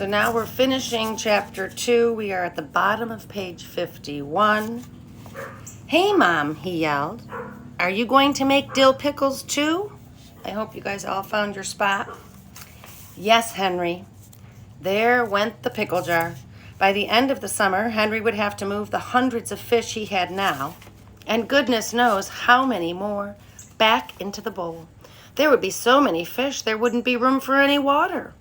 So now we're finishing chapter 2. We are at the bottom of page 51. Hey, Mom, he yelled. Are you going to make dill pickles too? I hope you guys all found your spot. Yes, Henry. There went the pickle jar. By the end of the summer, Henry would have to move the hundreds of fish he had now, and goodness knows how many more, back into the bowl. There would be so many fish there wouldn't be room for any water.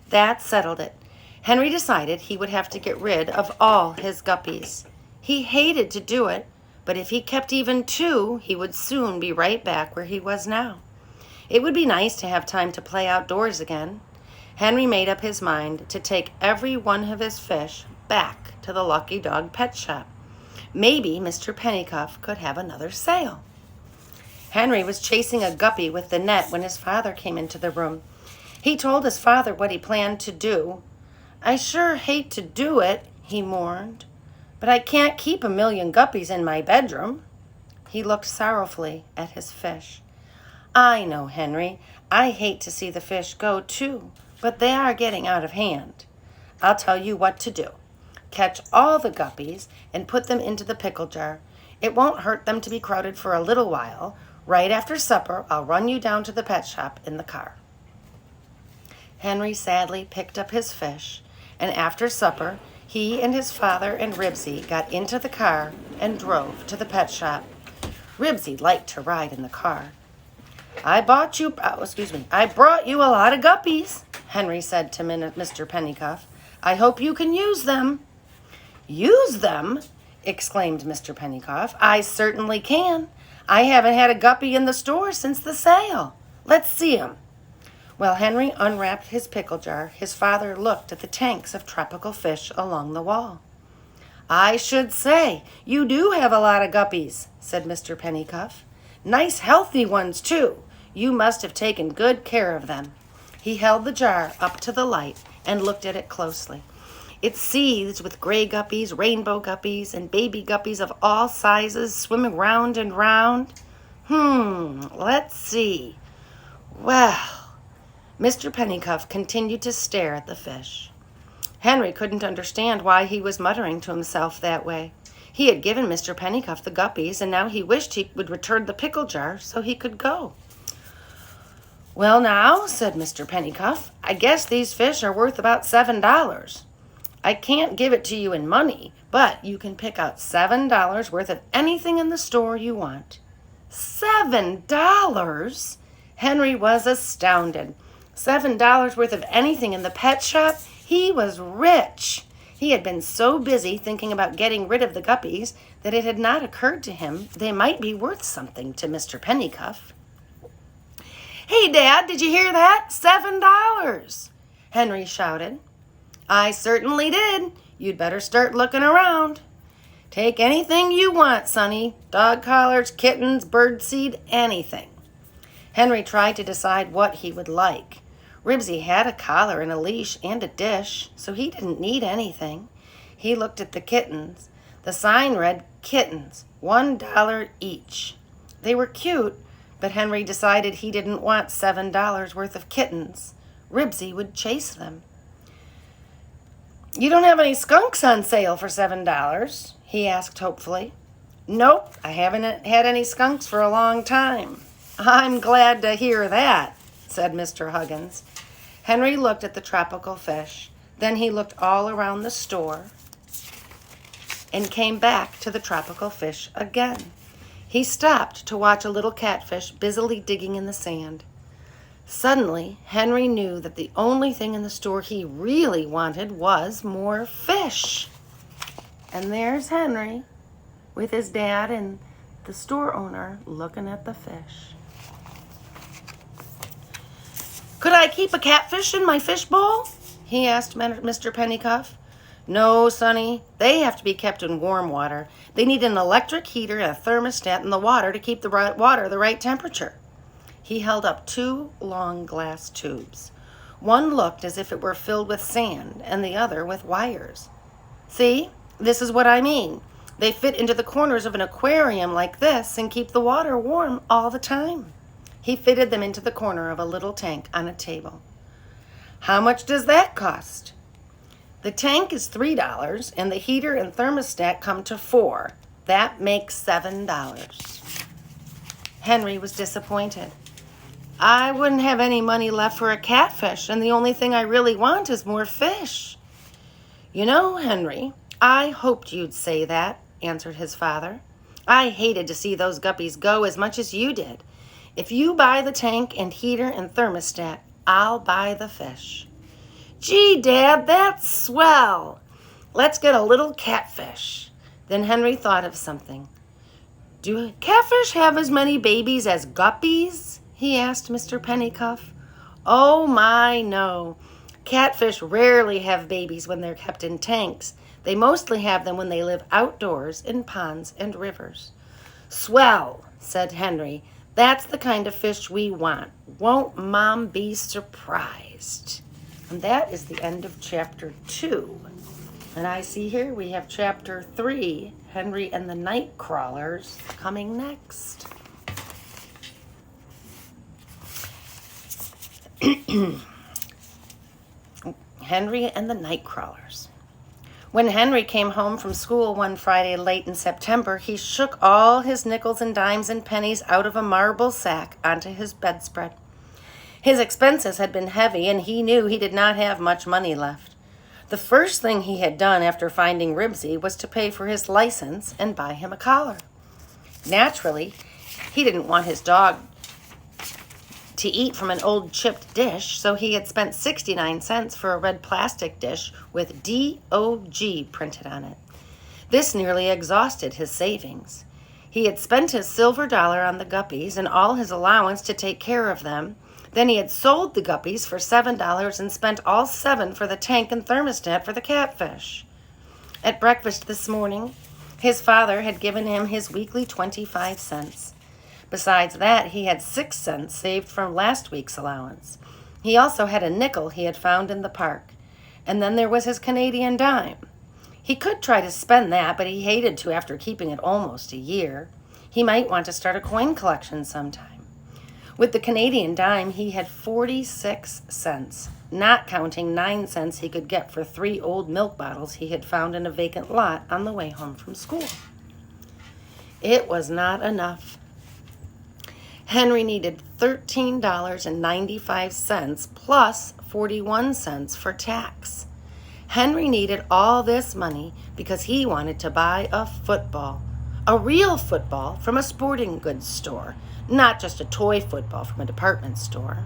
That settled it. Henry decided he would have to get rid of all his guppies. He hated to do it, but if he kept even 2, he would soon be right back where he was now. It would be nice to have time to play outdoors again. Henry made up his mind to take every one of his fish back to the Lucky Dog pet shop. Maybe Mr. Pennycuff could have another sale. Henry was chasing a guppy with the net when his father came into the room. He told his father what he planned to do. I sure hate to do it, he mourned, but I can't keep 1,000,000 guppies in my bedroom. He looked sorrowfully at his fish. I know, Henry. I hate to see the fish go too, but they are getting out of hand. I'll tell you what to do. Catch all the guppies and put them into the pickle jar. It won't hurt them to be crowded for a little while. Right after supper, I'll run you down to the pet shop in the car. Henry sadly picked up his fish, and after supper, he and his father and Ribsy got into the car and drove to the pet shop. Ribsy liked to ride in the car. I brought you a lot of guppies, Henry said to Mr. Pennycuff. I hope you can use them. Use them? Exclaimed Mr. Pennycuff. I certainly can. I haven't had a guppy in the store since the sale. Let's see 'em. While Henry unwrapped his pickle jar, his father looked at the tanks of tropical fish along the wall. I should say, you do have a lot of guppies, said Mr. Pennycuff. Nice healthy ones, too. You must have taken good care of them. He held the jar up to the light and looked at it closely. It seethed with gray guppies, rainbow guppies, and baby guppies of all sizes swimming round and round. Let's see. Well, Mr. Pennycuff continued to stare at the fish. Henry couldn't understand why he was muttering to himself that way. He had given Mr. Pennycuff the guppies, and now he wished he would return the pickle jar so he could go. Well now, said Mr. Pennycuff, I guess these fish are worth about $7. I can't give it to you in money, but you can pick out $7 worth of anything in the store you want. $7? Henry was astounded. $7 worth of anything in the pet shop? He was rich. He had been so busy thinking about getting rid of the guppies that it had not occurred to him they might be worth something to Mr. Pennycuff. Hey, Dad, did you hear that? $7, Henry shouted. I certainly did. You'd better start looking around. Take anything you want, Sonny. Dog collars, kittens, birdseed, anything. Henry tried to decide what he would like. Ribsy had a collar and a leash and a dish, so he didn't need anything. He looked at the kittens. The sign read, kittens, $1 each. They were cute, but Henry decided he didn't want $7 worth of kittens. Ribsy would chase them. You don't have any skunks on sale for $7? He asked hopefully. Nope, I haven't had any skunks for a long time. I'm glad to hear that, said Mr. Huggins. Henry looked at the tropical fish. Then he looked all around the store and came back to the tropical fish again. He stopped to watch a little catfish busily digging in the sand. Suddenly, Henry knew that the only thing in the store he really wanted was more fish. And there's Henry with his dad and the store owner looking at the fish. Could I keep a catfish in my fish bowl? He asked Mr. Pennycuff. No, Sonny, they have to be kept in warm water. They need an electric heater and a thermostat in the water to keep the water the right temperature. He held up 2 long glass tubes. One looked as if it were filled with sand and the other with wires. See, this is what I mean. They fit into the corners of an aquarium like this and keep the water warm all the time. He fitted them into the corner of a little tank on a table. How much does that cost? The tank is $3 and the heater and thermostat come to $4. That makes $7. Henry was disappointed. I wouldn't have any money left for a catfish, and the only thing I really want is more fish. You know, Henry, I hoped you'd say that, answered his father. I hated to see those guppies go as much as you did. If you buy the tank and heater and thermostat, I'll buy the fish. Gee, Dad, that's swell. Let's get a little catfish. Then Henry thought of something. Do catfish have as many babies as guppies? He asked Mr. Pennycuff. Oh my, no. Catfish rarely have babies when they're kept in tanks. They mostly have them when they live outdoors in ponds and rivers. Swell, said Henry. That's the kind of fish we want. Won't Mom be surprised? And that is the end of chapter 2. And I see here we have chapter 3, Henry and the Night Crawlers, coming next. Henry and the Night Crawlers. When Henry came home from school one Friday late in September, he shook all his nickels and dimes and pennies out of a marble sack onto his bedspread. His expenses had been heavy, and he knew he did not have much money left. The first thing he had done after finding Ribsy was to pay for his license and buy him a collar. Naturally, he didn't want his dog to eat from an old chipped dish, so he had spent 69 cents for a red plastic dish with D-O-G printed on it. This nearly exhausted his savings. He had spent his silver dollar on the guppies and all his allowance to take care of them. Then he had sold the guppies for $7 and spent all $7 for the tank and thermostat for the catfish. At breakfast this morning, his father had given him his weekly 25 cents. Besides that, he had 6 cents saved from last week's allowance. He also had a nickel he had found in the park. And then there was his Canadian dime. He could try to spend that, but he hated to after keeping it almost a year. He might want to start a coin collection sometime. With the Canadian dime, he had 46 cents, not counting 9 cents he could get for 3 old milk bottles he had found in a vacant lot on the way home from school. It was not enough. Henry needed $13.95 plus 41 cents for tax. Henry needed all this money because he wanted to buy a football, a real football from a sporting goods store, not just a toy football from a department store.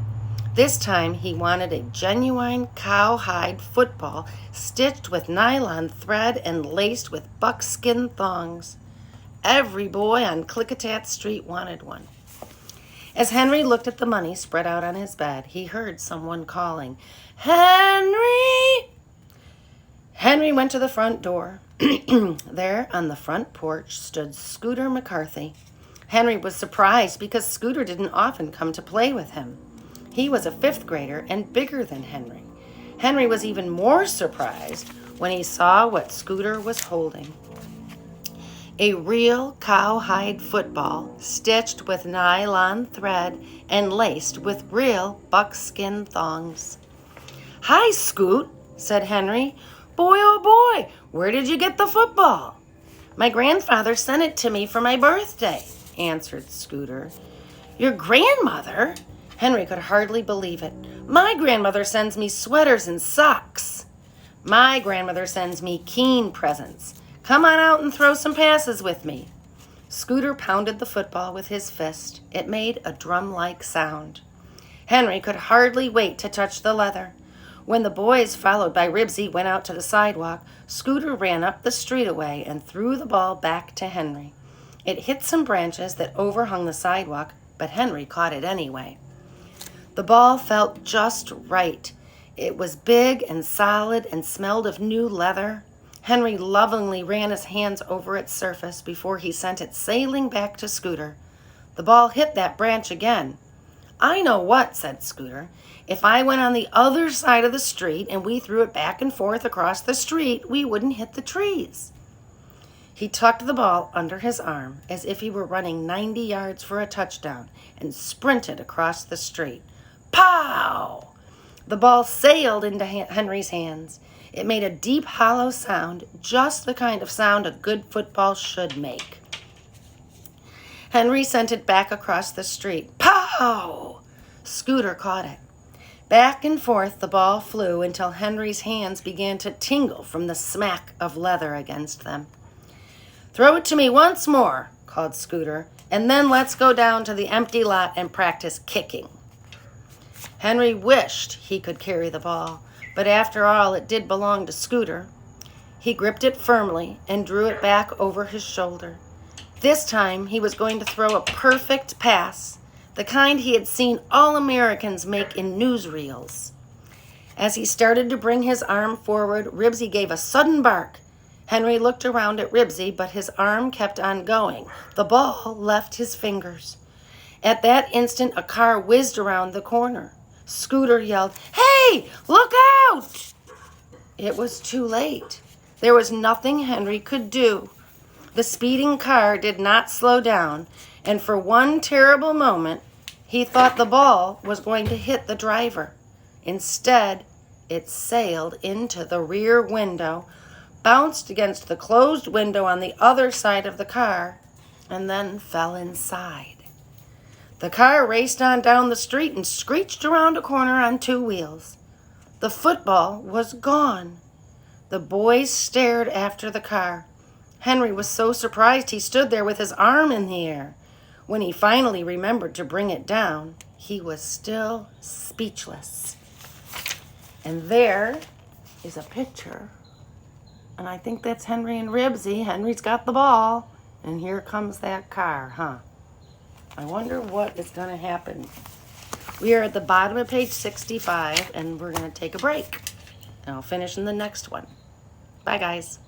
This time he wanted a genuine cowhide football stitched with nylon thread and laced with buckskin thongs. Every boy on Klickitat Street wanted one. As Henry looked at the money spread out on his bed, he heard someone calling, "Henry!" Henry went to the front door. There on the front porch stood Scooter McCarthy. Henry was surprised because Scooter didn't often come to play with him. He was a 5th grader and bigger than Henry. Henry was even more surprised when he saw what Scooter was holding. A real cowhide football stitched with nylon thread and laced with real buckskin thongs. "Hi, Scoot," said Henry. "Boy, oh boy, where did you get the football?" "My grandfather sent it to me for my birthday," answered Scooter. "Your grandmother?" Henry could hardly believe it. "My grandmother sends me sweaters and socks." "My grandmother sends me keen presents. Come on out and throw some passes with me." Scooter pounded the football with his fist. It made a drum-like sound. Henry could hardly wait to touch the leather. When the boys, followed by Ribsy, went out to the sidewalk, Scooter ran up the street away and threw the ball back to Henry. It hit some branches that overhung the sidewalk, but Henry caught it anyway. The ball felt just right. It was big and solid and smelled of new leather. Henry lovingly ran his hands over its surface before he sent it sailing back to Scooter. The ball hit that branch again. "I know what," said Scooter. "If I went on the other side of the street and we threw it back and forth across the street, we wouldn't hit the trees." He tucked the ball under his arm as if he were running 90 yards for a touchdown and sprinted across the street. Pow! The ball sailed into Henry's hands. It made a deep, hollow sound, just the kind of sound a good football should make. Henry sent it back across the street. Pow! Scooter caught it. Back and forth the ball flew until Henry's hands began to tingle from the smack of leather against them. Throw it to me once more, called Scooter, and then let's go down to the empty lot and practice kicking. Henry wished he could carry the ball, but after all, it did belong to Scooter. He gripped it firmly and drew it back over his shoulder. This time, he was going to throw a perfect pass, the kind he had seen all Americans make in newsreels. As he started to bring his arm forward, Ribsy gave a sudden bark. Henry looked around at Ribsy, but his arm kept on going. The ball left his fingers. At that instant, a car whizzed around the corner. Scooter yelled, "Hey, look out!" It was too late. There was nothing Henry could do. The speeding car did not slow down, and for one terrible moment, he thought the ball was going to hit the driver. Instead, it sailed into the rear window, bounced against the closed window on the other side of the car, and then fell inside. The car raced on down the street and screeched around a corner on two wheels. The football was gone. The boys stared after the car. Henry was so surprised he stood there with his arm in the air. When he finally remembered to bring it down, he was still speechless. And there is a picture. And I think that's Henry and Ribsy. Henry's got the ball. And here comes that car, huh? I wonder what is going to happen. We are at the bottom of page 65, and we're going to take a break. And I'll finish in the next one. Bye, guys.